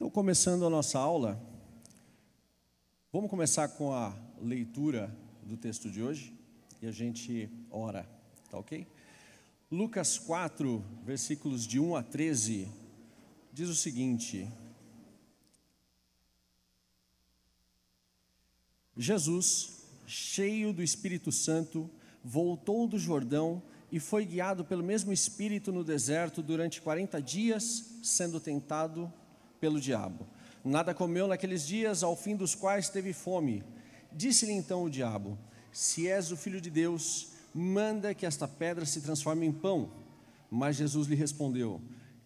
Então, começando a nossa aula, vamos começar com a leitura do texto de hoje e a gente ora, tá ok? Lucas 4, versículos de 1 a 13, diz o seguinte: Jesus, cheio do Espírito Santo, voltou do Jordão e foi guiado pelo mesmo Espírito no deserto durante 40 dias, sendo tentado pelo diabo. Nada comeu naqueles dias, ao fim dos quais teve fome. Disse-lhe então o diabo: se és o Filho de Deus, manda que esta pedra se transforme em pão. Mas Jesus lhe respondeu: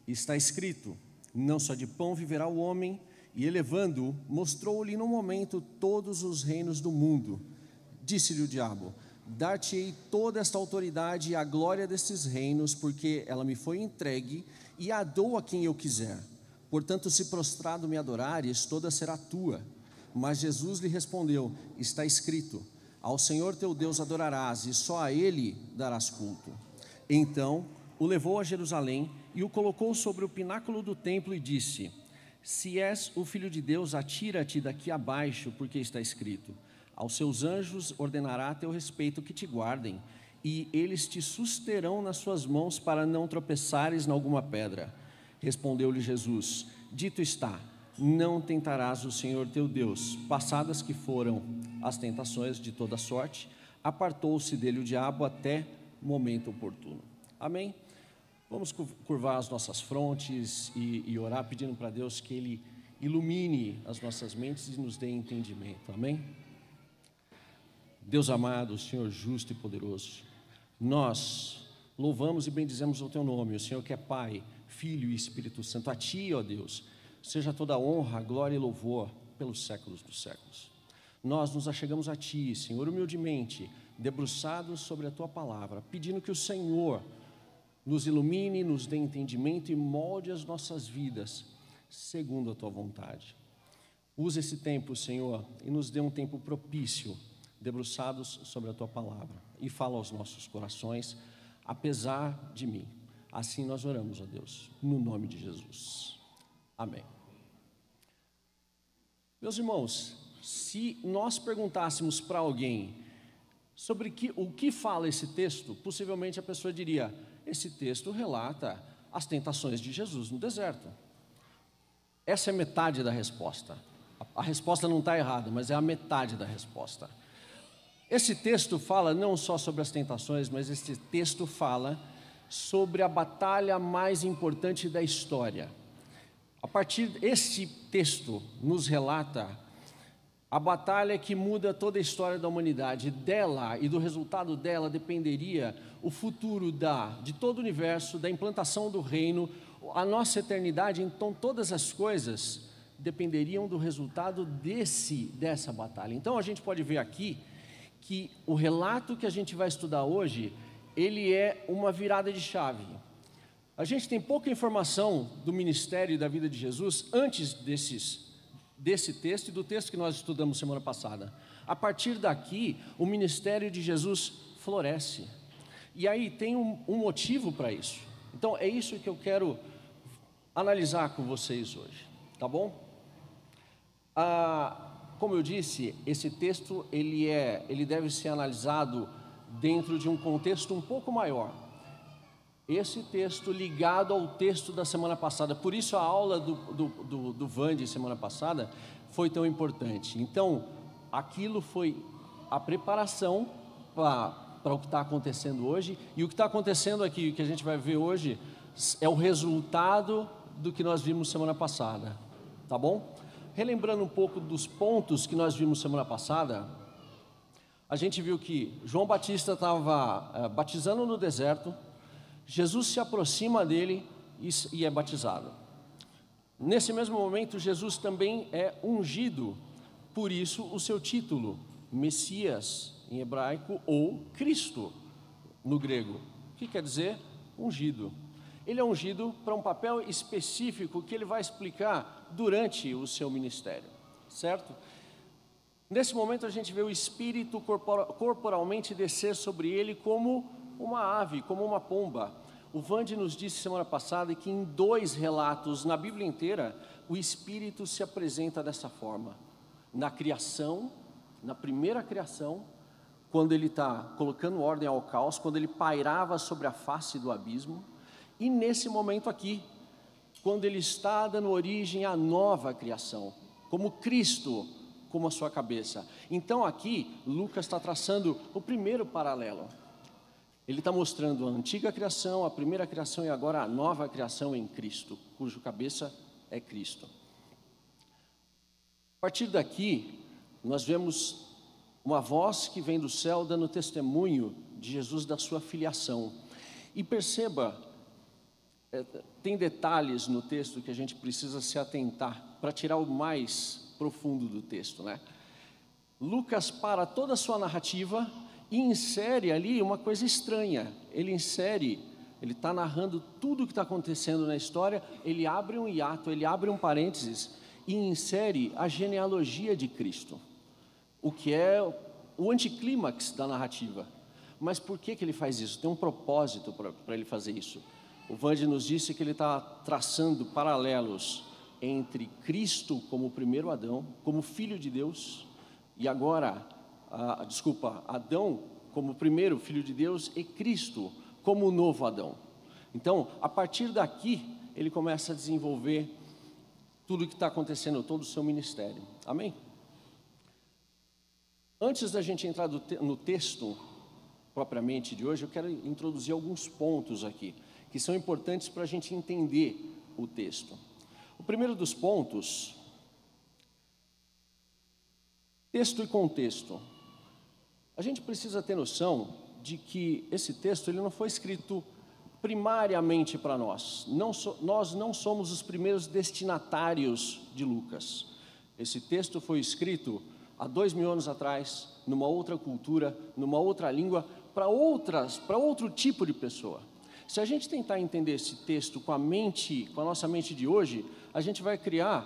está escrito, não só de pão viverá o homem. E elevando-o, mostrou-lhe no momento todos os reinos do mundo. Disse-lhe o diabo: dar-te-ei toda esta autoridade e a glória destes reinos, porque ela me foi entregue, e a dou a quem eu quiser. Portanto, se prostrado me adorares, toda será tua. Mas Jesus lhe respondeu: está escrito, ao Senhor teu Deus adorarás, e só a Ele darás culto. Então o levou a Jerusalém e o colocou sobre o pináculo do templo e disse: se és o Filho de Deus, atira-te daqui abaixo, porque está escrito, aos seus anjos ordenará a teu respeito que te guardem, e eles te susterão nas suas mãos para não tropeçares em alguma pedra. Respondeu-lhe Jesus: dito está, não tentarás o Senhor teu Deus. Passadas que foram as tentações de toda sorte, apartou-se dele o diabo até momento oportuno. Amém? Vamos curvar as nossas frontes e orar pedindo para Deus que Ele ilumine as nossas mentes e nos dê entendimento. Amém? Deus amado, Senhor justo e poderoso, nós louvamos e bendizemos o Teu nome, o Senhor que é Pai, Filho e Espírito Santo. A Ti, ó Deus, seja toda a honra, glória e louvor pelos séculos dos séculos. Nós nos achegamos a Ti, Senhor, humildemente, debruçados sobre a Tua palavra, pedindo que o Senhor nos ilumine, nos dê entendimento e molde as nossas vidas segundo a Tua vontade. Use esse tempo, Senhor, e nos dê um tempo propício, debruçados sobre a Tua palavra, e fala aos nossos corações, apesar de mim. Assim nós oramos, ó Deus, no nome de Jesus. Amém. Meus irmãos, se nós perguntássemos para alguém sobre o que fala esse texto, possivelmente a pessoa diria: esse texto relata as tentações de Jesus no deserto. Essa é metade da resposta. A resposta não está errada, mas é a metade da resposta. Esse texto fala não só sobre as tentações, mas esse texto fala sobre a batalha mais importante da história. Esse texto nos relata a batalha que muda toda a história da humanidade. Dela e do resultado dela dependeria o futuro de todo o universo, da implantação do reino, a nossa eternidade. Então todas as coisas dependeriam do resultado dessa batalha. Então a gente pode ver aqui que o relato que a gente vai estudar hoje, ele é uma virada de chave. A gente tem pouca informação do ministério e da vida de Jesus antes desse texto e do texto que nós estudamos semana passada. A partir daqui, o ministério de Jesus floresce. E aí tem um motivo para isso. Então é isso que eu quero analisar com vocês hoje, tá bom? Como eu disse, esse texto ele deve ser analisado dentro de um contexto um pouco maior. Esse texto ligado ao texto da semana passada. Por isso a aula do Vande semana passada foi tão importante. Então, aquilo foi a preparação para o que está acontecendo hoje. E o que está acontecendo aqui, o que a gente vai ver hoje, é o resultado do que nós vimos semana passada. Tá bom? Relembrando um pouco dos pontos que nós vimos semana passada, a gente viu que João Batista estava batizando no deserto. Jesus se aproxima dele e é batizado. Nesse mesmo momento, Jesus também é ungido, por isso o seu título, Messias, em hebraico, ou Cristo, no grego, que quer dizer ungido. Ele é ungido para um papel específico que ele vai explicar durante o seu ministério, certo? Nesse momento a gente vê o Espírito corporalmente descer sobre ele como uma ave, como uma pomba. o Vande nos disse semana passada que em 2 relatos na Bíblia inteira, o Espírito se apresenta dessa forma. Na criação, na primeira criação, quando ele está colocando ordem ao caos, quando ele pairava sobre a face do abismo, e nesse momento aqui, quando ele está dando origem à nova criação, como Cristo, como a sua cabeça. Então aqui, Lucas está traçando o primeiro paralelo. Ele está mostrando a antiga criação, a primeira criação e agora a nova criação em Cristo, cujo cabeça é Cristo. A partir daqui, nós vemos uma voz que vem do céu dando testemunho de Jesus, da sua filiação. E perceba, tem detalhes no texto que a gente precisa se atentar para tirar o mais profundo do texto, né? Lucas para toda a sua narrativa e insere ali uma coisa estranha. Ele está narrando tudo o que está acontecendo na história, ele abre um hiato, ele abre um parênteses e insere a genealogia de Cristo, o que é o anticlímax da narrativa. Mas por que ele faz isso? Tem um propósito para ele fazer isso. O Vande nos disse que ele está traçando paralelos entre Cristo como o primeiro Adão, como filho de Deus, e agora, Adão como o primeiro filho de Deus e Cristo como o novo Adão. Então, a partir daqui, ele começa a desenvolver tudo o que está acontecendo, todo o seu ministério. Amém? Antes da gente entrar no texto propriamente de hoje, eu quero introduzir alguns pontos aqui, que são importantes para a gente entender o texto. O primeiro dos pontos, texto e contexto. A gente precisa ter noção de que esse texto ele não foi escrito primariamente para nós. Nós não somos os primeiros destinatários de Lucas. Esse texto foi escrito há 2000 anos atrás, numa outra cultura, numa outra língua, para outro tipo de pessoa. Se a gente tentar entender esse texto com a nossa mente de hoje, a gente vai criar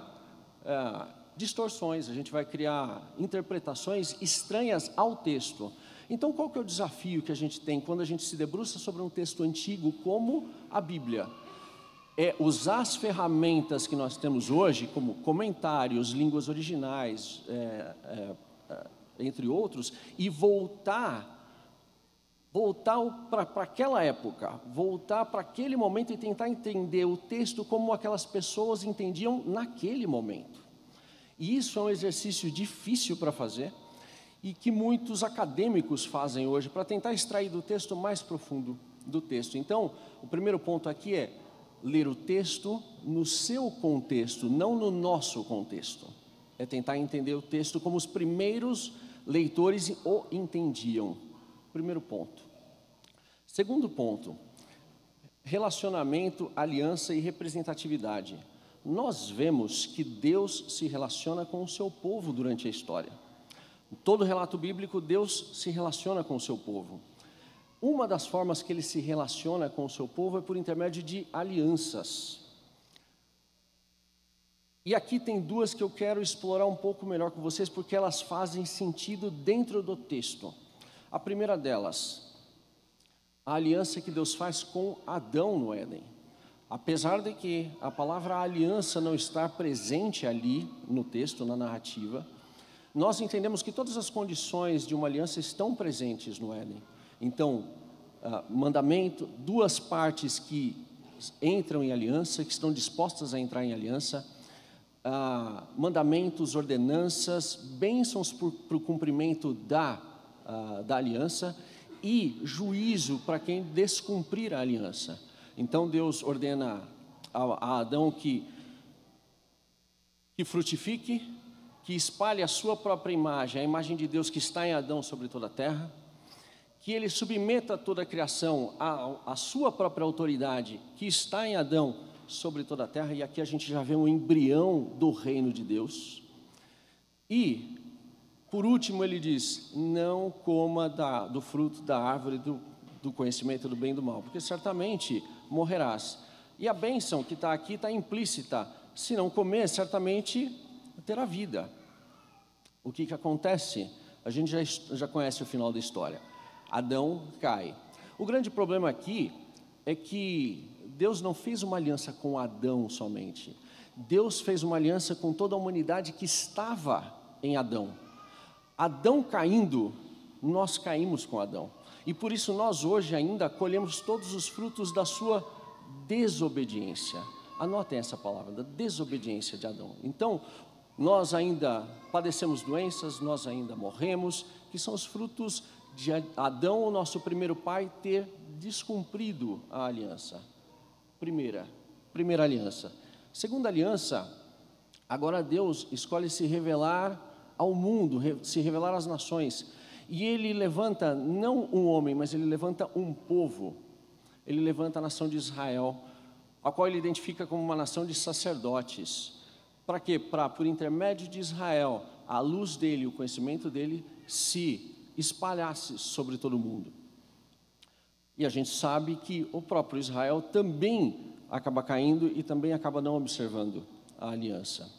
distorções, a gente vai criar interpretações estranhas ao texto. Então, qual que é o desafio que a gente tem quando a gente se debruça sobre um texto antigo como a Bíblia? É usar as ferramentas que nós temos hoje, como comentários, línguas originais, entre outros, e voltar para aquela época, voltar para aquele momento e tentar entender o texto como aquelas pessoas entendiam naquele momento. E isso é um exercício difícil para fazer e que muitos acadêmicos fazem hoje para tentar extrair do texto mais profundo do texto. Então, o primeiro ponto aqui é ler o texto no seu contexto, não no nosso contexto. É tentar entender o texto como os primeiros leitores o entendiam. Primeiro ponto. Segundo ponto, relacionamento, aliança e representatividade. Nós vemos que Deus se relaciona com o seu povo durante a história. Em todo relato bíblico, Deus se relaciona com o seu povo. Uma das formas que ele se relaciona com o seu povo é por intermédio de alianças. E aqui tem duas que eu quero explorar um pouco melhor com vocês, porque elas fazem sentido dentro do texto. A primeira delas, a aliança que Deus faz com Adão no Éden. Apesar de que a palavra aliança não estar presente ali no texto, na narrativa, nós entendemos que todas as condições de uma aliança estão presentes no Éden. Então, mandamento, duas partes que entram em aliança, que estão dispostas a entrar em aliança, mandamentos, ordenanças, bênçãos para o cumprimento da aliança e juízo para quem descumprir a aliança. Então Deus ordena a Adão que frutifique, que espalhe a sua própria imagem, a imagem de Deus que está em Adão sobre toda a terra, que ele submeta toda a criação à sua própria autoridade, que está em Adão sobre toda a terra, e aqui a gente já vê um embrião do reino de Deus. E, por último, ele diz, não coma do fruto da árvore do conhecimento do bem e do mal, porque certamente morrerás. E a bênção que está aqui está implícita, se não comer, certamente terá vida. O que acontece? A gente já conhece o final da história. Adão cai. O grande problema aqui é que Deus não fez uma aliança com Adão somente. Deus fez uma aliança com toda a humanidade que estava em Adão. Adão caindo, nós caímos com Adão. E por isso nós hoje ainda colhemos todos os frutos da sua desobediência. Anotem essa palavra, da desobediência de Adão. Então, nós ainda padecemos doenças, nós ainda morremos, que são os frutos de Adão, o nosso primeiro pai, ter descumprido a aliança. Primeira aliança. Segunda aliança, agora Deus escolhe se revelar ao mundo, se revelar às nações. E Ele levanta, não um homem, mas Ele levanta um povo. Ele levanta a nação de Israel, a qual Ele identifica como uma nação de sacerdotes. Para quê? Para, por intermédio de Israel, a luz dele, o conhecimento dele, se espalhasse sobre todo o mundo. E a gente sabe que o próprio Israel também acaba caindo e também acaba não observando a aliança.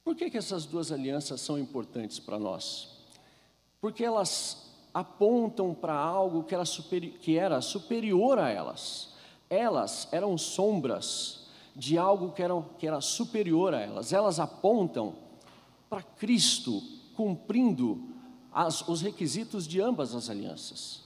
Por que essas duas alianças são importantes para nós? Porque elas apontam para algo que era superior a elas. Elas eram sombras de algo que era superior a elas. Elas apontam para Cristo cumprindo os requisitos de ambas as alianças.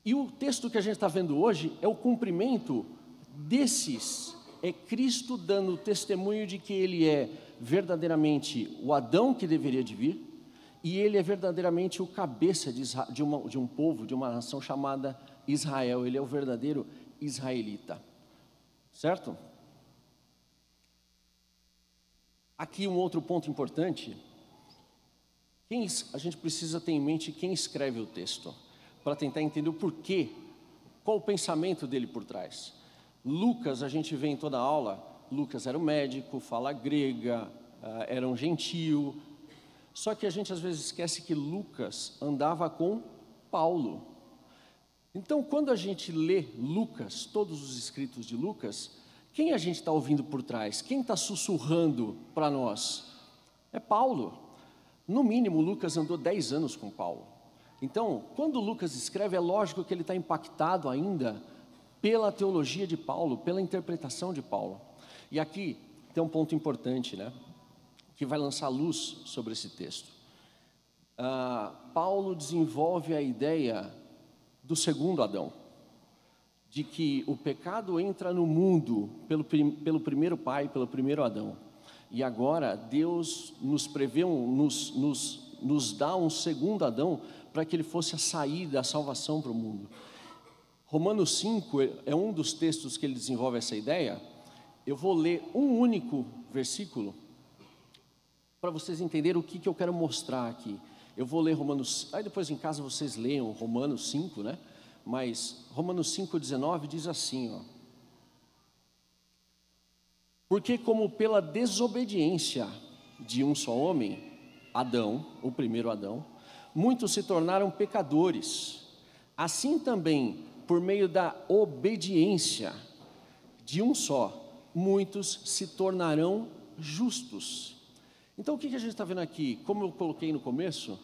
E o texto que a gente está vendo hoje é o cumprimento desses. É Cristo dando testemunho de que Ele é verdadeiramente o Adão que deveria de vir, e Ele é verdadeiramente o cabeça de um povo, de uma nação chamada Israel. Ele é o verdadeiro israelita. Certo? Aqui um outro ponto importante. A gente precisa ter em mente quem escreve o texto, para tentar entender o porquê, qual o pensamento dele por trás. Lucas, a gente vê em toda a aula, Lucas era um médico, fala grega, era um gentio. Só que a gente às vezes esquece que Lucas andava com Paulo. Então, quando a gente lê Lucas, todos os escritos de Lucas, quem a gente está ouvindo por trás? Quem está sussurrando para nós? É Paulo. No mínimo, Lucas andou 10 anos com Paulo. Então, quando Lucas escreve, é lógico que ele está impactado ainda pela teologia de Paulo, pela interpretação de Paulo. E aqui tem um ponto importante, né? Que vai lançar luz sobre esse texto. Paulo desenvolve a ideia do segundo Adão, de que o pecado entra no mundo pelo primeiro pai, pelo primeiro Adão. E agora Deus nos prevê, nos dá um segundo Adão para que ele fosse a saída, a salvação para o mundo. Romanos 5 é um dos textos que ele desenvolve essa ideia. Eu vou ler um único versículo para vocês entenderem o que eu quero mostrar aqui. Eu vou ler Romanos, aí depois em casa vocês leiam Romanos 5, né? Mas Romanos 5,19 diz assim, ó. Porque como pela desobediência de um só homem, Adão, o primeiro Adão, muitos se tornaram pecadores, assim também, por meio da obediência de um só, muitos se tornarão justos. Então o que a gente está vendo aqui? Como eu coloquei no começo,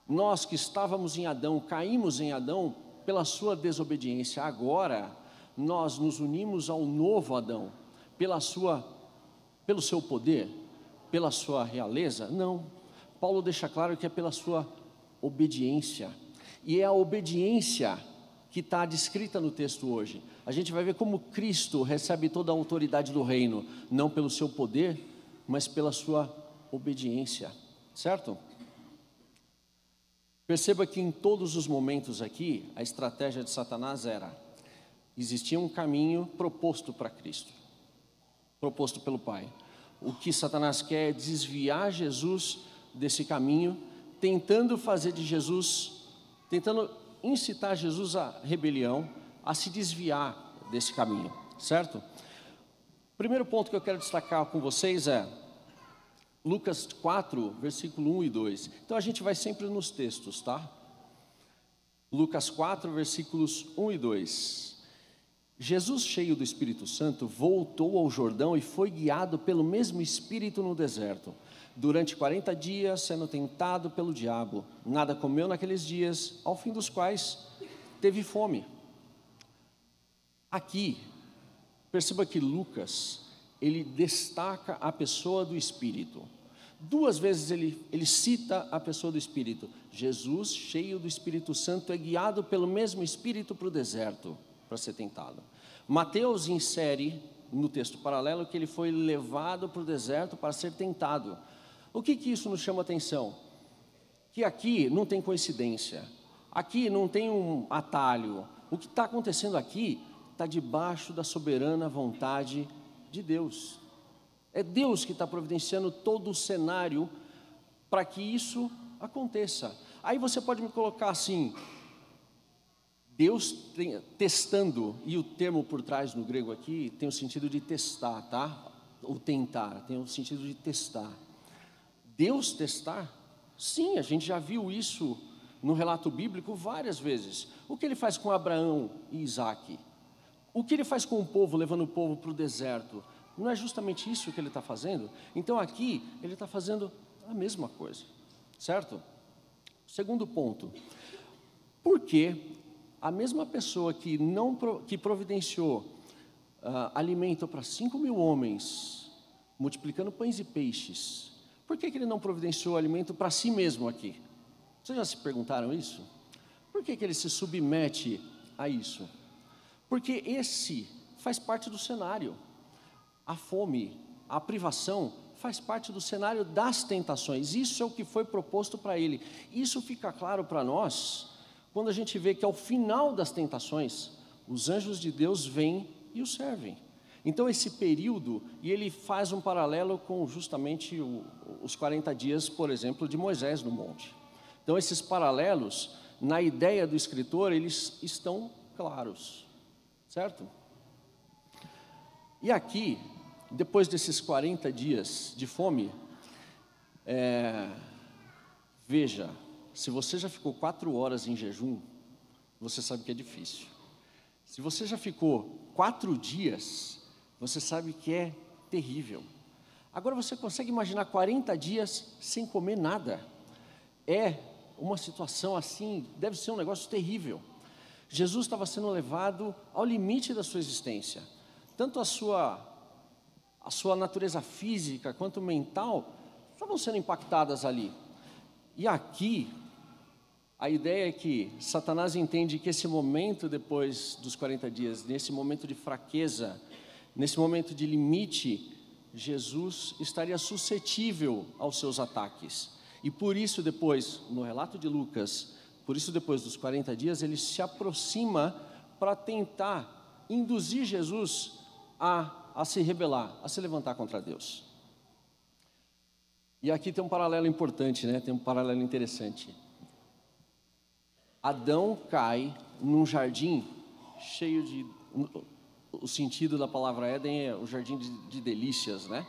nós que estávamos em Adão, caímos em Adão pela sua desobediência. Agora nós nos unimos ao novo Adão, pelo seu poder, pela sua realeza? Não. Paulo deixa claro que é pela sua obediência. E é a obediência que está descrita no texto hoje. A gente vai ver como Cristo recebe toda a autoridade do reino, não pelo seu poder, mas pela sua obediência, certo? Perceba que em todos os momentos aqui, a estratégia de Satanás existia um caminho proposto para Cristo, proposto pelo Pai. O que Satanás quer é desviar Jesus desse caminho, tentando incitar Jesus à rebelião, a se desviar desse caminho, certo? Primeiro ponto que eu quero destacar com vocês é Lucas 4, versículo 1 e 2. Então a gente vai sempre nos textos, tá? Lucas 4, versículos 1 e 2. Jesus, cheio do Espírito Santo, voltou ao Jordão e foi guiado pelo mesmo Espírito no deserto. Durante 40 dias, sendo tentado pelo diabo, nada comeu naqueles dias, ao fim dos quais teve fome. Aqui, perceba que Lucas, ele destaca a pessoa do Espírito. 2 vezes ele cita a pessoa do Espírito. Jesus, cheio do Espírito Santo, é guiado pelo mesmo Espírito para o deserto, para ser tentado. Mateus insere no texto paralelo que ele foi levado para o deserto para ser tentado. O que isso nos chama a atenção? Que aqui não tem coincidência, aqui não tem um atalho. O que está acontecendo aqui está debaixo da soberana vontade de Deus. É Deus que está providenciando todo o cenário para que isso aconteça. Aí você pode me colocar assim, Deus testando, e o termo por trás no grego aqui tem o sentido de testar, tá? Ou tentar, tem o sentido de testar. Deus testar? Sim, a gente já viu isso no relato bíblico várias vezes. O que ele faz com Abraão e Isaque? O que ele faz com o povo, levando o povo para o deserto? Não é justamente isso que ele está fazendo? Então aqui, ele está fazendo a mesma coisa, certo? Segundo ponto, por que a mesma pessoa que providenciou alimento para 5.000 homens, multiplicando pães e peixes, por que ele não providenciou alimento para si mesmo aqui? Vocês já se perguntaram isso? Por que ele se submete a isso? Porque esse faz parte do cenário. A fome, a privação, faz parte do cenário das tentações. Isso é o que foi proposto para ele. Isso fica claro para nós quando a gente vê que ao final das tentações, os anjos de Deus vêm e o servem. Então esse período, e ele faz um paralelo com justamente os 40 dias, por exemplo, de Moisés no monte. Então esses paralelos, na ideia do escritor, eles estão claros, certo? E aqui, depois desses 40 dias de fome, veja, se você já ficou 4 horas em jejum, você sabe que é difícil. Se você já ficou 4 dias, você sabe que é terrível. Agora você consegue imaginar 40 dias sem comer nada? É uma situação assim, deve ser um negócio terrível. Jesus estava sendo levado ao limite da sua existência. Tanto a sua natureza física quanto mental estavam sendo impactadas ali. E aqui, a ideia é que Satanás entende que esse momento depois dos 40 dias, nesse momento de fraqueza, nesse momento de limite, Jesus estaria suscetível aos seus ataques. E por isso depois, no relato de Lucas, por isso depois dos 40 dias, ele se aproxima para tentar induzir Jesus a se rebelar, a se levantar contra Deus. E aqui tem um paralelo importante, né? Tem um paralelo interessante. Adão cai num jardim cheio de... O sentido da palavra Éden é o jardim de delícias, né?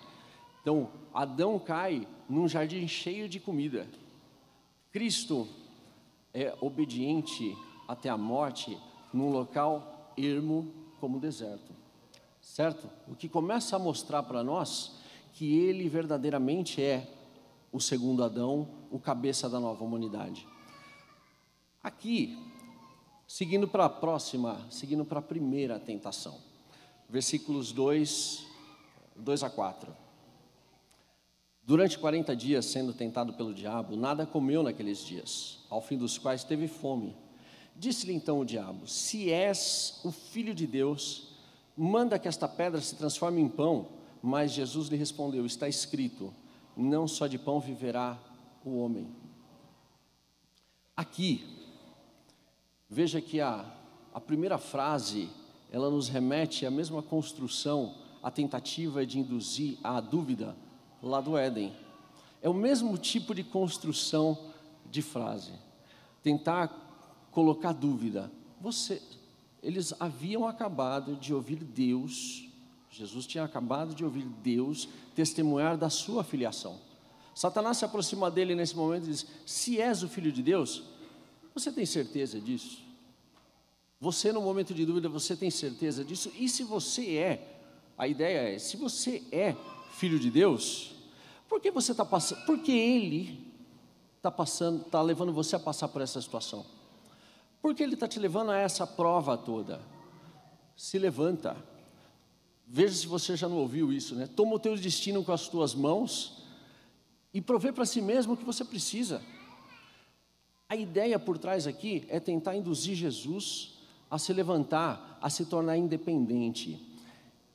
Então, Adão cai num jardim cheio de comida. Cristo é obediente até a morte num local ermo como o deserto, certo? O que começa a mostrar para nós que ele verdadeiramente é o segundo Adão, o cabeça da nova humanidade. Aqui, seguindo para a primeira tentação, versículos 2 a 4. Durante 40 dias, sendo tentado pelo diabo, nada comeu naqueles dias, ao fim dos quais teve fome. Disse-lhe então o diabo: se és o Filho de Deus, manda que esta pedra se transforme em pão. Mas Jesus lhe respondeu: está escrito, não só de pão viverá o homem. Aqui, veja que a primeira frase, ela nos remete à mesma construção, a tentativa de induzir a dúvida lá do Éden. É o mesmo tipo de construção de frase. Tentar colocar dúvida. Eles haviam acabado de ouvir Deus, Jesus tinha acabado de ouvir Deus testemunhar da sua filiação. Satanás se aproxima dele nesse momento e diz: se és o Filho de Deus, você tem certeza disso? Você, no momento de dúvida, você tem certeza disso? E se você a ideia é, se você é Filho de Deus, por que você está passando? Porque Ele está levando você a passar por essa situação. Porque Ele está te levando a essa prova toda. se levanta. Veja se você já não ouviu isso, né? Toma o teu destino com as tuas mãos e provê para si mesmo o que você precisa. A ideia por trás aqui é tentar induzir Jesus a se levantar, a se tornar independente.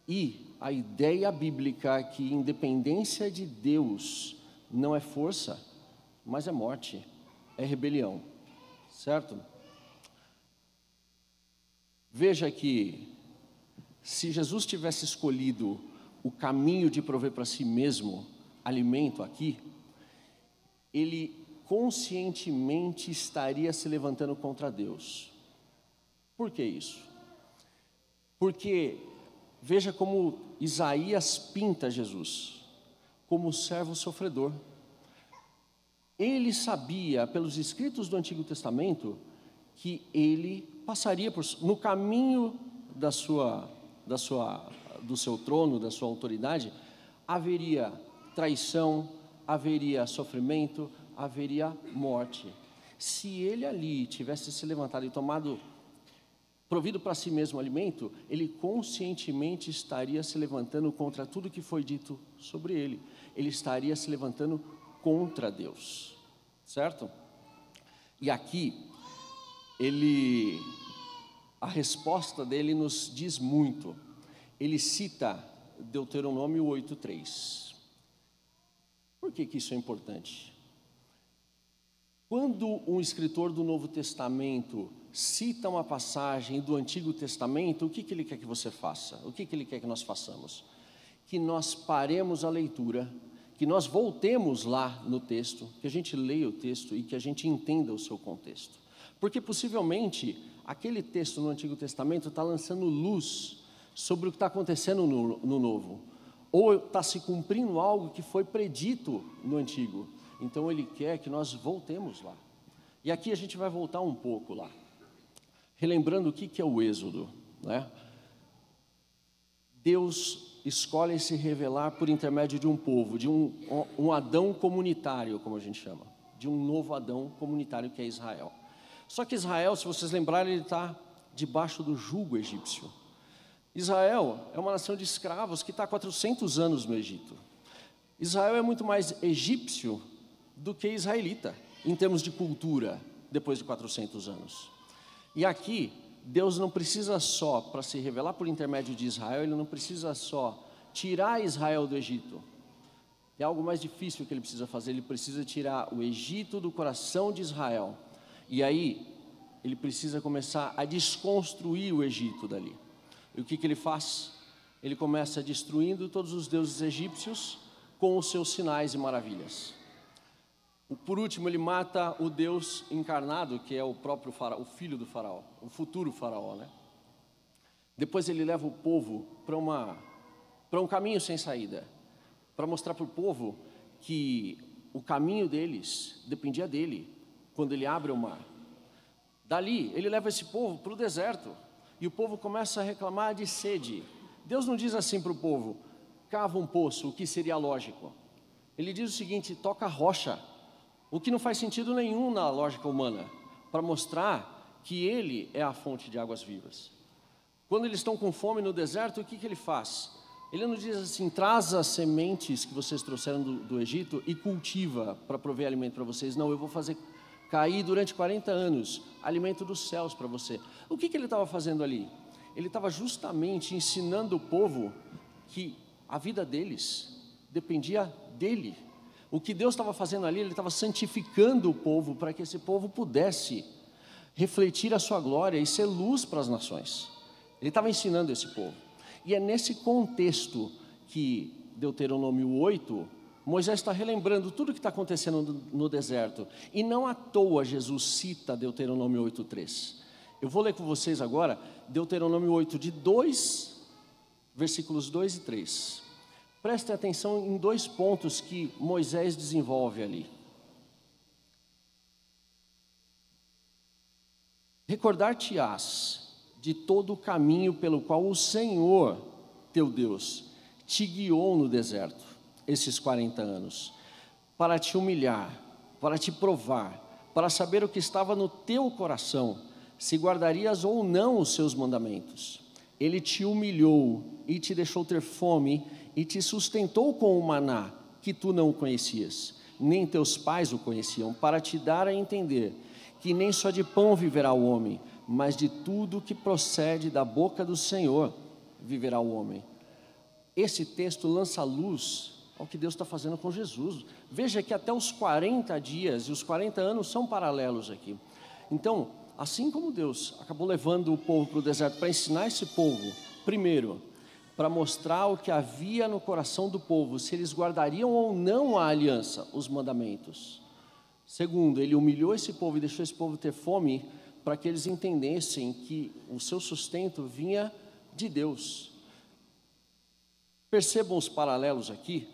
E a ideia bíblica é que independência de Deus não é força, mas é morte, é rebelião, certo? Veja que se Jesus tivesse escolhido o caminho de prover para si mesmo alimento aqui, ele conscientemente estaria se levantando contra Deus. Por que isso? Porque veja como Isaías pinta Jesus como servo sofredor. Ele sabia, pelos escritos do Antigo Testamento, que ele passaria no caminho do seu trono, da sua autoridade, haveria traição, haveria sofrimento, haveria morte. Se ele ali tivesse se levantado e provido para si mesmo alimento, ele conscientemente estaria se levantando contra tudo que foi dito sobre ele. Ele estaria se levantando contra Deus, certo? E aqui, a resposta dele nos diz muito. Ele cita Deuteronômio 8:3. Por que isso é importante? Quando um escritor do Novo Testamento cita uma passagem do Antigo Testamento, o que ele quer que você faça? O que ele quer que nós façamos? Que nós paremos a leitura, que nós voltemos lá no texto, que a gente leia o texto e que a gente entenda o seu contexto. Porque possivelmente aquele texto no Antigo Testamento está lançando luz sobre o que está acontecendo no Novo, ou está se cumprindo algo que foi predito no Antigo. Então ele quer que nós voltemos lá. E aqui a gente vai voltar um pouco lá, relembrando o que é o Êxodo, né? Deus escolhe se revelar por intermédio de um povo, de um Adão comunitário, como a gente chama, de um novo Adão comunitário que é Israel. Só que Israel, se vocês lembrarem, ele está debaixo do jugo egípcio. Israel é uma nação de escravos que está há 400 anos no Egito. Israel é muito mais egípcio do que israelita, em termos de cultura, depois de 400 anos. E aqui, Deus não precisa só, para se revelar por intermédio de Israel, Ele não precisa só tirar Israel do Egito. É algo mais difícil que Ele precisa fazer, Ele precisa tirar o Egito do coração de Israel. E aí, Ele precisa começar a desconstruir o Egito dali. E o que Ele faz? Ele começa destruindo todos os deuses egípcios com os seus sinais e maravilhas. Por último, ele mata o Deus encarnado, que é o próprio faraó, o filho do faraó, o futuro faraó, né? Depois ele leva o povo para um caminho sem saída, para mostrar para o povo que o caminho deles dependia dele, quando ele abre o mar. Dali, ele leva esse povo para o deserto, e o povo começa a reclamar de sede. Deus não diz assim para o povo, cava um poço, o que seria lógico. Ele diz o seguinte, toca a rocha, o que não faz sentido nenhum na lógica humana, para mostrar que Ele é a fonte de águas vivas. Quando eles estão com fome no deserto, o que Ele faz? Ele não diz assim, traz as sementes que vocês trouxeram do Egito e cultiva para prover alimento para vocês. Não, eu vou fazer cair durante 40 anos alimento dos céus para você. O que Ele estava fazendo ali? Ele estava justamente ensinando o povo que a vida deles dependia dEle. O que Deus estava fazendo ali, Ele estava santificando o povo para que esse povo pudesse refletir a sua glória e ser luz para as nações. Ele estava ensinando esse povo. E é nesse contexto que Deuteronômio 8, Moisés está relembrando tudo o que está acontecendo no deserto. E não à toa Jesus cita Deuteronômio 8:3. Eu vou ler com vocês agora Deuteronômio 8, versículos 2 e 3. Prestem atenção em dois pontos que Moisés desenvolve ali. Recordar-te-ás de todo o caminho pelo qual o Senhor, teu Deus, te guiou no deserto, esses 40 anos, para te humilhar, para te provar, para saber o que estava no teu coração, se guardarias ou não os seus mandamentos. Ele te humilhou e te deixou ter fome e te sustentou com o maná que tu não conhecias, nem teus pais o conheciam, para te dar a entender que nem só de pão viverá o homem, mas de tudo que procede da boca do Senhor viverá o homem. Esse texto lança luz ao que Deus está fazendo com Jesus. Veja que até os 40 dias e os 40 anos são paralelos aqui. Então, assim como Deus acabou levando o povo para o deserto para ensinar esse povo, primeiro, para mostrar o que havia no coração do povo, se eles guardariam ou não a aliança, os mandamentos. Segundo, ele humilhou esse povo e deixou esse povo ter fome para que eles entendessem que o seu sustento vinha de Deus. Percebam os paralelos aqui.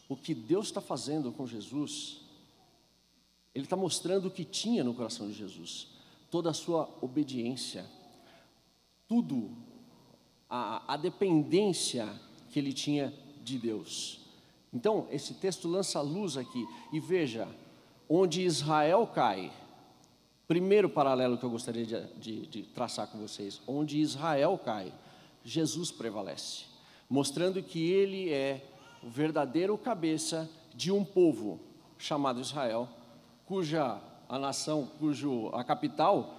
O que Deus está fazendo com Jesus, Ele está mostrando o que tinha no coração de Jesus, toda a sua obediência, tudo, a dependência que ele tinha de Deus. Então, esse texto lança luz aqui, e veja, onde Israel cai, primeiro paralelo que eu gostaria de traçar com vocês, onde Israel cai, Jesus prevalece, mostrando que ele é o verdadeiro cabeça de um povo chamado Israel, cuja a capital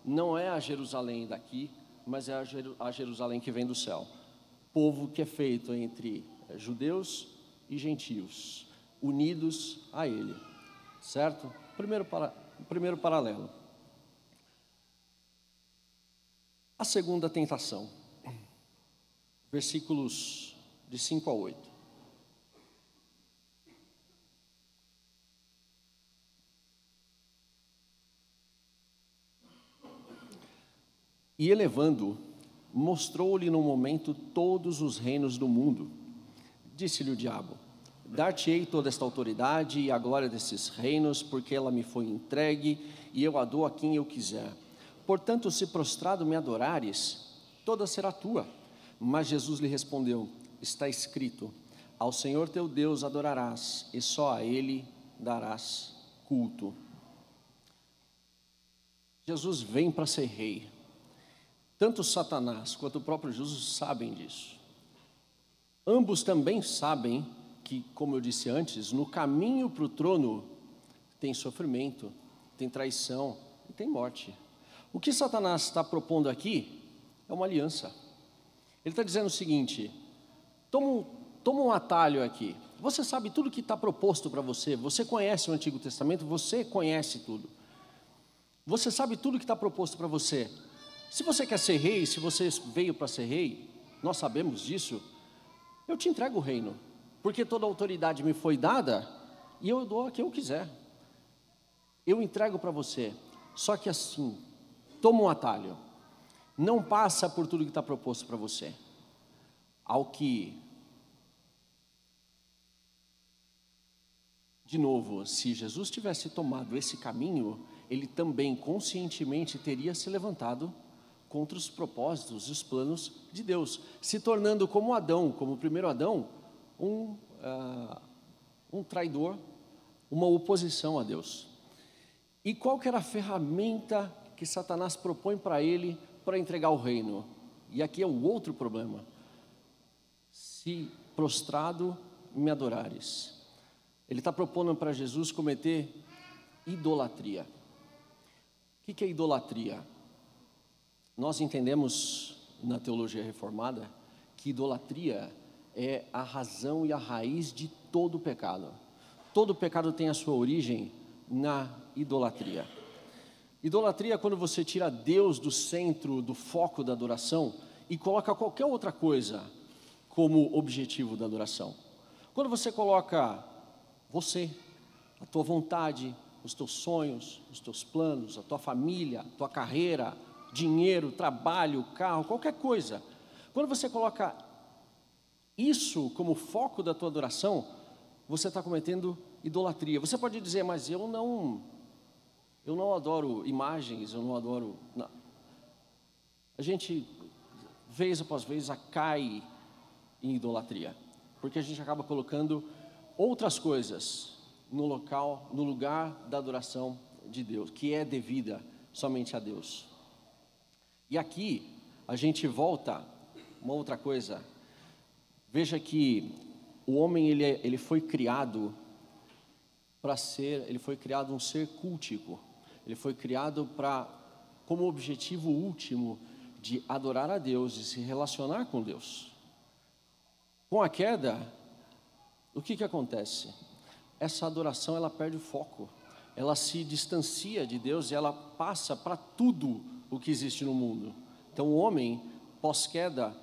não é a Jerusalém daqui, mas é a Jerusalém que vem do céu. Povo que é feito entre judeus e gentios, unidos a ele, certo? Primeiro paralelo. A segunda tentação, versículos de 5 a 8. E elevando, mostrou-lhe no momento todos os reinos do mundo. Disse-lhe o diabo: dar-te-ei toda esta autoridade e a glória desses reinos, porque ela me foi entregue, e eu a dou a quem eu quiser. Portanto, se prostrado me adorares, toda será tua. Mas Jesus lhe respondeu: está escrito, ao Senhor teu Deus adorarás, e só a Ele darás culto. Jesus vem para ser rei. Tanto Satanás quanto o próprio Jesus sabem disso. Ambos também sabem que, como eu disse antes, no caminho para o trono tem sofrimento, tem traição e tem morte. O que Satanás está propondo aqui é uma aliança. Ele está dizendo o seguinte: toma um atalho aqui. Você sabe tudo que está proposto para você. Você conhece o Antigo Testamento, você conhece tudo. Você sabe tudo que está proposto para você. Se você quer ser rei, se você veio para ser rei, nós sabemos disso, eu te entrego o reino, porque toda a autoridade me foi dada, e eu dou a quem eu quiser. Eu entrego para você, só que assim, toma um atalho, não passa por tudo que está proposto para você. De novo, se Jesus tivesse tomado esse caminho, ele também conscientemente teria se levantado contra os propósitos e os planos de Deus, se tornando como Adão, como o primeiro Adão, um traidor, uma oposição a Deus. E qual que era a ferramenta que Satanás propõe para ele para entregar o reino? E aqui é o outro problema: se prostrado me adorares. Ele está propondo para Jesus cometer idolatria. O que é idolatria? Nós entendemos na teologia reformada que idolatria é a razão e a raiz de todo pecado. Todo pecado tem a sua origem na idolatria. Idolatria é quando você tira Deus do centro, do foco da adoração e coloca qualquer outra coisa como objetivo da adoração. Quando você coloca você, a tua vontade, os teus sonhos, os teus planos, a tua família, a tua carreira, dinheiro, trabalho, carro, qualquer coisa. Quando você coloca isso como foco da tua adoração, você está cometendo idolatria. Você pode dizer: mas eu não adoro imagens, eu não adoro... Não. A gente, vez após vez, cai em idolatria, porque a gente acaba colocando outras coisas no lugar da adoração de Deus, que é devida somente a Deus. E aqui a gente volta, uma outra coisa, veja que o homem ele foi criado ele foi criado um ser cultico, ele foi criado como objetivo último de adorar a Deus, de se relacionar com Deus. Com a queda, o que acontece? Essa adoração ela perde o foco, ela se distancia de Deus e ela passa para tudo o que existe no mundo. Então o homem, pós-queda,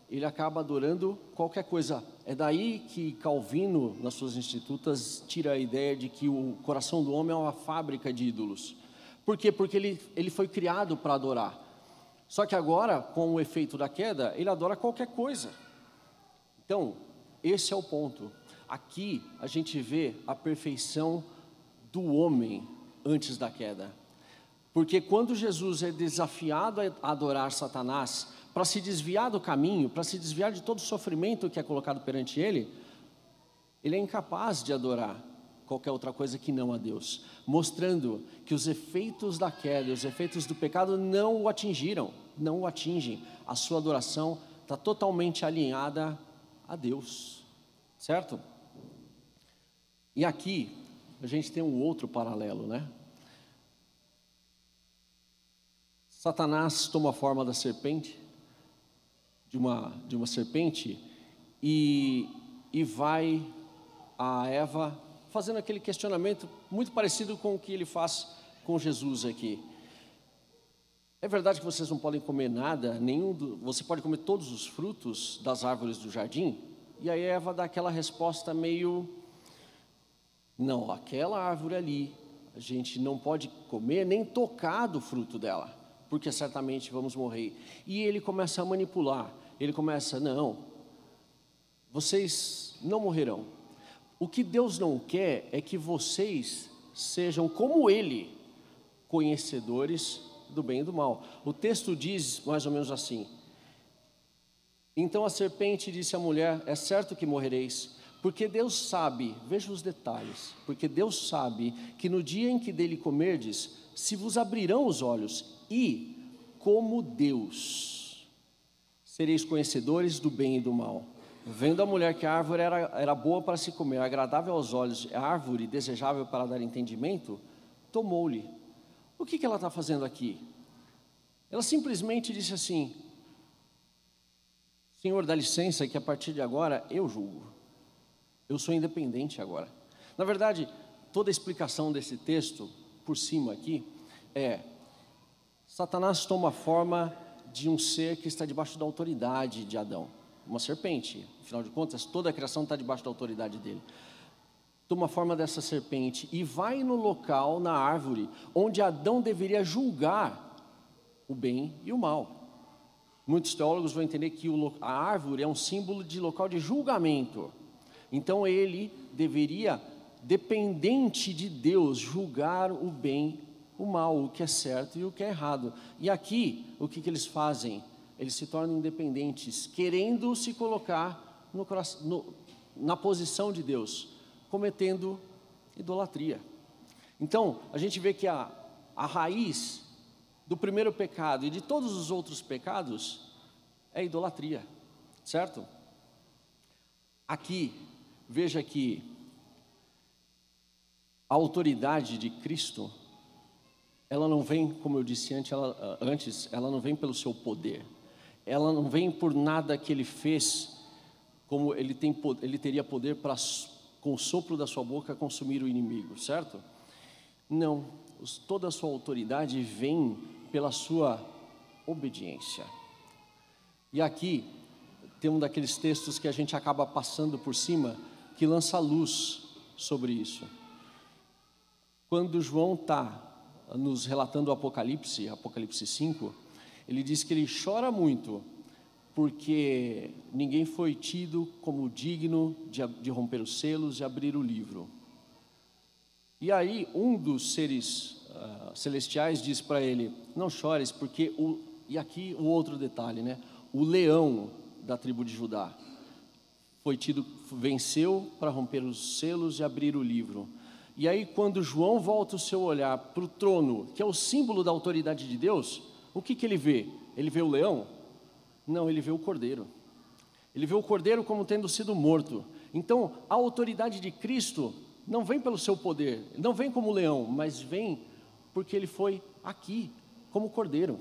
ele acaba adorando qualquer coisa. É daí que Calvino, nas suas Institutas, tira a ideia de que o coração do homem é uma fábrica de ídolos. Por quê? Porque ele foi criado para adorar. Só que agora, com o efeito da queda, ele adora qualquer coisa. Então, esse é o ponto. Aqui a gente vê a perfeição do homem antes da queda. Porque quando Jesus é desafiado a adorar Satanás, para se desviar do caminho, para se desviar de todo o sofrimento que é colocado perante ele é incapaz de adorar qualquer outra coisa que não a Deus, mostrando que os efeitos da queda, os efeitos do pecado não o atingiram, não o atingem. A sua adoração está totalmente alinhada a Deus, certo? E aqui a gente tem um outro paralelo, né? Satanás toma a forma da serpente, de uma serpente, e vai a Eva fazendo aquele questionamento muito parecido com o que ele faz com Jesus aqui. É verdade que vocês não podem comer nada, você pode comer todos os frutos das árvores do jardim? E aí Eva dá aquela resposta meio, não, aquela árvore ali, a gente não pode comer nem tocar do fruto dela, porque certamente vamos morrer. E ele começa a manipular, ele começa, não, vocês não morrerão. O que Deus não quer é que vocês sejam como Ele, conhecedores do bem e do mal. O texto diz mais ou menos assim: então a serpente disse à mulher, é certo que morrereis, porque Deus sabe, veja os detalhes, porque Deus sabe que no dia em que dele comerdes, se vos abrirão os olhos, e como Deus, sereis conhecedores do bem e do mal. Vendo a mulher que a árvore era boa para se comer, agradável aos olhos, a árvore desejável para dar entendimento, tomou-lhe. O que ela está fazendo aqui? Ela simplesmente disse assim: Senhor, dá licença que a partir de agora eu julgo. Eu sou independente agora. Na verdade, toda a explicação desse texto, por cima aqui, Satanás toma a forma de um ser que está debaixo da autoridade de Adão. Uma serpente, afinal de contas, toda a criação está debaixo da autoridade dele. Toma a forma dessa serpente e vai no local, na árvore, onde Adão deveria julgar o bem e o mal. Muitos teólogos vão entender que a árvore é um símbolo de local de julgamento. Então ele deveria, dependente de Deus, julgar o bem, o mal, o que é certo e o que é errado. E aqui, o que eles fazem? Eles se tornam independentes, querendo se colocar na posição de Deus, cometendo idolatria. Então, a gente vê que a raiz do primeiro pecado e de todos os outros pecados é idolatria, certo? Aqui, veja que a autoridade de Cristo, ela não vem, como eu disse antes, ela não vem pelo seu poder. Ela não vem por nada que ele fez, como ele teria poder para, com o sopro da sua boca, consumir o inimigo, certo? Não, toda a sua autoridade vem pela sua obediência. E aqui tem um daqueles textos que a gente acaba passando por cima, que lança luz sobre isso. Quando João está nos relatando o Apocalipse 5, ele diz que ele chora muito, porque ninguém foi tido como digno de romper os selos e abrir o livro. E aí um dos seres celestiais diz para ele, não chores, porque e aqui o outro detalhe, né? O leão da tribo de Judá venceu para romper os selos e abrir o livro. E aí quando João volta o seu olhar para o trono, que é o símbolo da autoridade de Deus, o que ele vê? Ele vê o leão? Não, ele vê o Cordeiro. Ele vê o Cordeiro como tendo sido morto. Então, a autoridade de Cristo não vem pelo seu poder, não vem como leão, mas vem porque ele foi aqui, como Cordeiro.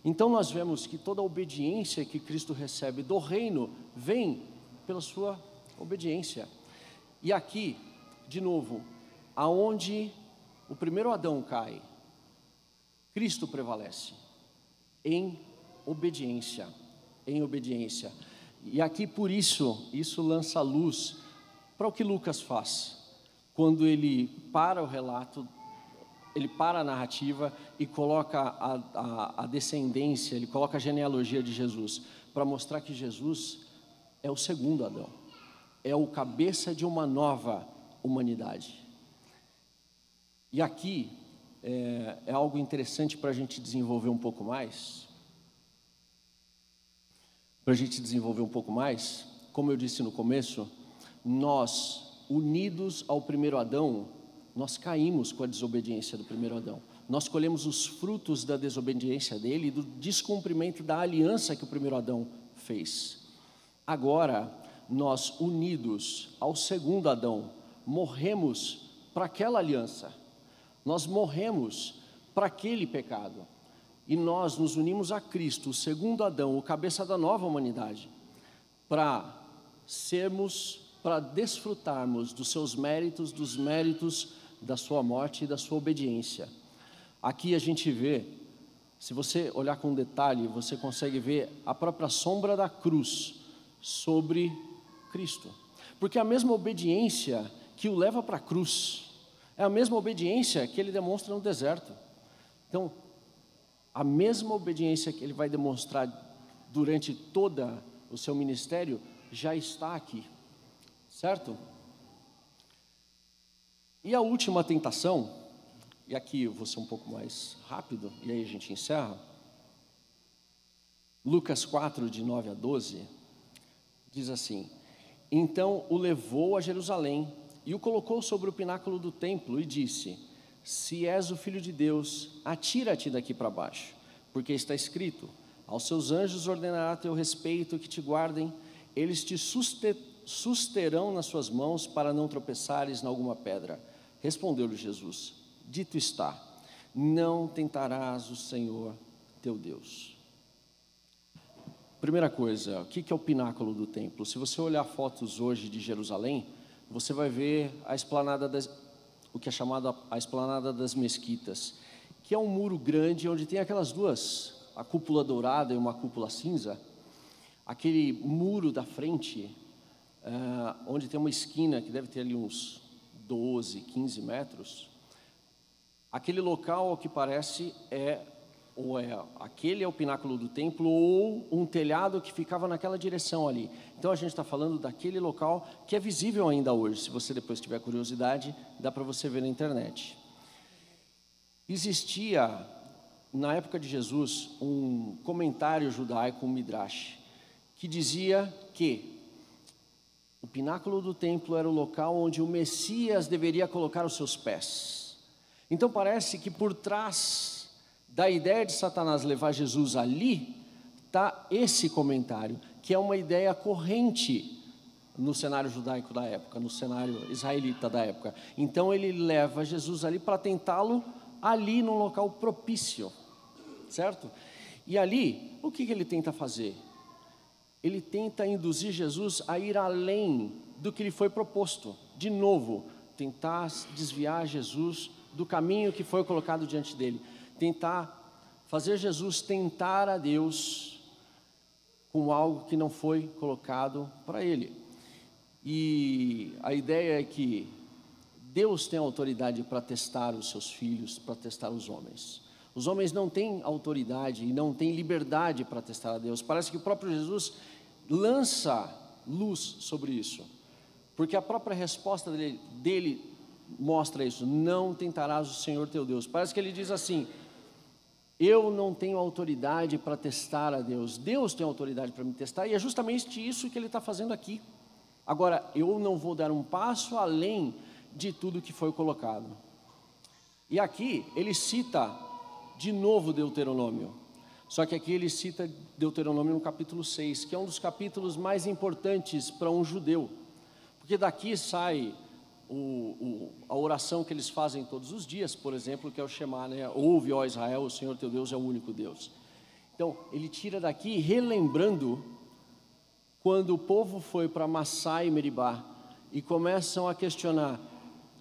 Então, nós vemos que toda a obediência que Cristo recebe do reino vem pela sua obediência. E aqui, de novo, aonde o primeiro Adão cai, Cristo prevalece em obediência, em obediência. E aqui por isso lança luz para o que Lucas faz, quando ele para o relato, ele para a narrativa e coloca a descendência, ele coloca a genealogia de Jesus, para mostrar que Jesus é o segundo Adão, é o cabeça de uma nova humanidade. E aqui é algo interessante para a gente desenvolver um pouco mais. Como eu disse no começo, nós, unidos ao primeiro Adão, nós caímos com a desobediência do primeiro Adão. Nós colhemos os frutos da desobediência dele e do descumprimento da aliança que o primeiro Adão fez. Agora, nós, unidos ao segundo Adão, morremos para aquela aliança. Nós morremos para aquele pecado. E nós nos unimos a Cristo, o segundo Adão, o cabeça da nova humanidade, para desfrutarmos dos seus méritos, dos méritos da sua morte e da sua obediência. Aqui a gente vê, se você olhar com detalhe, você consegue ver a própria sombra da cruz sobre Cristo. Porque a mesma obediência que o leva para a cruz é a mesma obediência que ele demonstra no deserto. Então, a mesma obediência que ele vai demonstrar durante todo o seu ministério já está aqui, certo? E a última tentação, e aqui eu vou ser um pouco mais rápido, e aí a gente encerra. Lucas 4, de 9 a 12, diz assim: então o levou a Jerusalém e o colocou sobre o pináculo do templo e disse: se és o Filho de Deus, atira-te daqui para baixo, porque está escrito: aos seus anjos ordenará a teu respeito que te guardem, eles te susterão nas suas mãos para não tropeçares em alguma pedra. Respondeu-lhe Jesus: dito está, não tentarás o Senhor teu Deus. Primeira coisa, o que é o pináculo do templo? Se você olhar fotos hoje de Jerusalém, você vai ver a esplanada o que é chamado a esplanada das mesquitas, que é um muro grande onde tem aquelas duas, a cúpula dourada e uma cúpula cinza. Aquele muro da frente, onde tem uma esquina que deve ter ali uns 12, 15 metros, aquele local, ao que parece, aquele é o pináculo do templo, ou um telhado que ficava naquela direção ali. Então a gente está falando daquele local que é visível ainda hoje. Se você depois tiver curiosidade, dá para você ver na internet. Existia, na época de Jesus, um comentário judaico, um midrash, que dizia que o pináculo do templo era o local onde o Messias deveria colocar os seus pés. Então parece que por trás da ideia de Satanás levar Jesus ali, está esse comentário, que é uma ideia corrente no cenário judaico da época, no cenário israelita da época. Então ele leva Jesus ali para tentá-lo ali num local propício, certo? E ali, o que ele tenta fazer? Ele tenta induzir Jesus a ir além do que lhe foi proposto. De novo, tentar desviar Jesus do caminho que foi colocado diante dele. Tentar fazer Jesus tentar a Deus com algo que não foi colocado para ele. E a ideia é que Deus tem autoridade para testar os seus filhos, para testar os homens. Os homens não têm autoridade e não têm liberdade para testar a Deus. Parece que o próprio Jesus lança luz sobre isso, porque a própria resposta dele mostra isso: não tentarás o Senhor teu Deus. Parece que ele diz assim: eu não tenho autoridade para testar a Deus, Deus tem autoridade para me testar, e é justamente isso que ele está fazendo aqui. Agora, eu não vou dar um passo além de tudo que foi colocado. E aqui ele cita de novo Deuteronômio, Só que aqui ele cita Deuteronômio no capítulo 6, que é um dos capítulos mais importantes para um judeu, porque daqui sai a oração que eles fazem todos os dias, por exemplo, que é o Shema, né? Ouve, ó Israel, o Senhor teu Deus é o único Deus. Então, ele tira daqui relembrando quando o povo foi para Massá e Meribá e começam a questionar: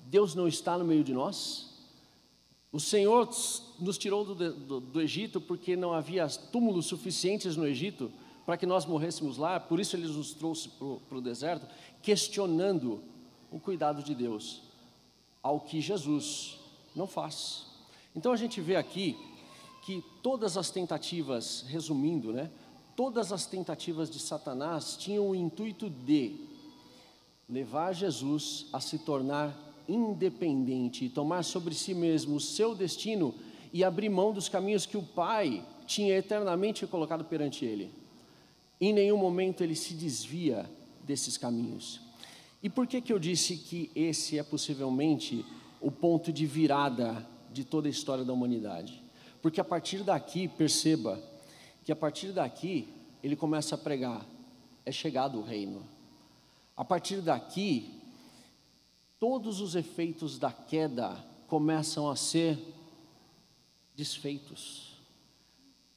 Deus não está no meio de nós? O Senhor nos tirou do Egito porque não havia túmulos suficientes no Egito para que nós morrêssemos lá, por isso Ele nos trouxe para o deserto, questionando o cuidado de Deus, ao que Jesus não faz. Então a gente vê aqui que todas as tentativas, resumindo, né, todas as tentativas de Satanás tinham o intuito de levar Jesus a se tornar independente e tomar sobre si mesmo o seu destino e abrir mão dos caminhos que o Pai tinha eternamente colocado perante ele. Em nenhum momento ele se desvia desses caminhos. E por que eu disse que esse é possivelmente o ponto de virada de toda a história da humanidade? Porque a partir daqui, perceba, que a partir daqui ele começa a pregar: é chegado o reino. A partir daqui, todos os efeitos da queda começam a ser desfeitos.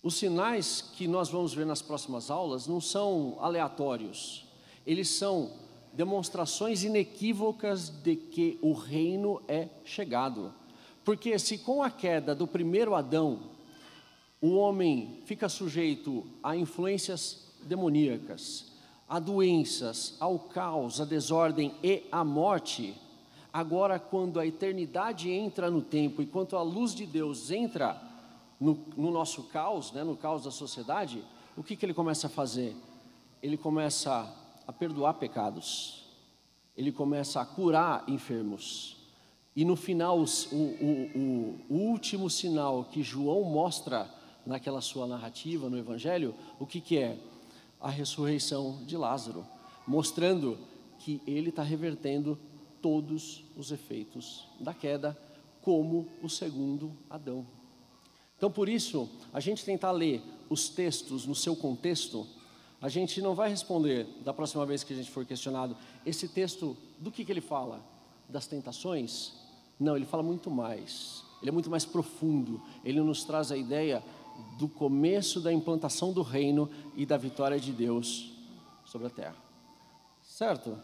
Os sinais que nós vamos ver nas próximas aulas não são aleatórios, eles são demonstrações inequívocas de que o reino é chegado. Porque se com a queda do primeiro Adão, o homem fica sujeito a influências demoníacas, a doenças, ao caos, à desordem e à morte, agora quando a eternidade entra no tempo e quando a luz de Deus entra no nosso caos, né, no caos da sociedade, o que ele começa a fazer? Ele começa a perdoar pecados, ele começa a curar enfermos, e no final o último sinal que João mostra naquela sua narrativa no Evangelho, o que é? A ressurreição de Lázaro, mostrando que ele está revertendo todos os efeitos da queda, como o segundo Adão. Então, por isso, a gente tentar ler os textos no seu contexto, a gente não vai responder, da próxima vez que a gente for questionado, esse texto, do que ele fala? Das tentações? Não, ele fala muito mais, ele é muito mais profundo, ele nos traz a ideia do começo da implantação do reino e da vitória de Deus sobre a terra. Certo?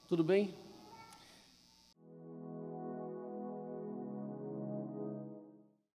Tudo bem?